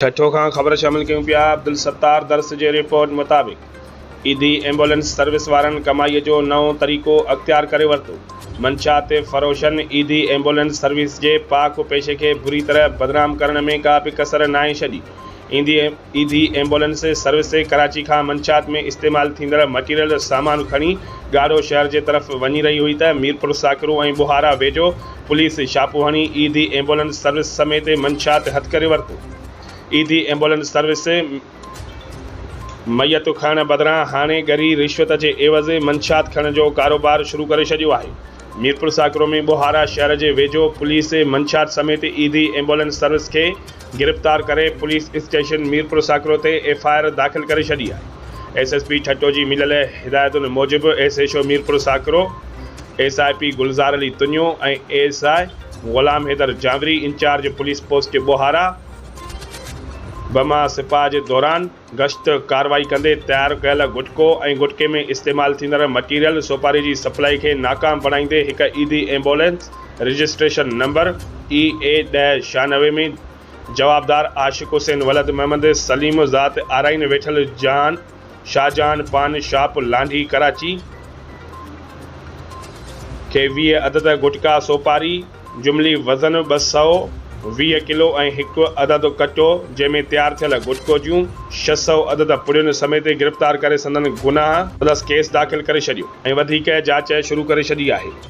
छठो खां ख़बर शामिल कयूं पिया। अब्दुल सत्तार दर्स जे रिपोर्ट मुताबिक़ ईदी एम्बुलेंस सर्विस वारनि कमाईअ जो नओं तरीक़ो अख़्तियार करे वरितो। मंशात फ़रोशन ईदी एम्बुलेंस सर्विस जे पाक पेशे खे बुरी तरह बदनाम करण में का बि कसर नाहे छॾी। ईदी एम्बुलेंस सर्विस कराची खां मंशात में इस्तेमालु थींदड़ मटीरियल सामान खणी ॻाढ़ो शहर जे तरफ़ वञी रही हुई त मीरपुर साकिरो ऐं बुहारा वेझो पुलिस छापो हणी ईदी एम्बुलेंस सर्विस समेत मंशात हथ करे वरितो। ईदी एम्बुलेंस सर्विस मैयत खणण बदिरां हाणे ॻरी रिश्वत जे एवज़ मंशात खणण जो कारोबार शुरू करे छॾियो आहे। मीरपुर साकिरो में बुहारा शहर जे वेझो पुलिस मंशात समेत ईदी एम्बुलेंस सर्विस खे गिरफ़्तार करे पुलिस स्टेशन मीरपुर साकिरो ते FIR दाख़िल करे छॾी आहे। SSP छठो जी मिलियल हिदायतुनि मूजिबि SHO मीरपुर साकिरो, SIP गुलज़ार अली तुनियो ऐं ASI Ghulam Haider Jawari incharge police post Buhara बमा सिपाह जे दौरान गश्त कार्रवाई कंदे तैयार कयल गुटको ऐं गुटके में इस्तेमालु थींदड़ मटीरियल सोपारी जी सप्लाई खे नाकाम बणाईंदे हिकु ईदी एम्बुलेंस रजिस्ट्रेशन नंबर EA-96 में जवाबदार आशिक़ हुसैन वलद मोहम्मद सलीम ज़ात आराइन वेठल शाहजहान पान शॉप लांढी कराची खे 20 अदद गुटका सोपारी जुमली वज़न 220 किलो ऐं 1 अदद कटो जंहिंमें तैयार थियल गुटको जूं 600 अदद पुड़ियुनि समेत गिरफ़्तार करे संदन गुनाह प्लस केस दाख़िल करे छॾियो ऐं वधीक जांच शुरू करे छॾी आहे।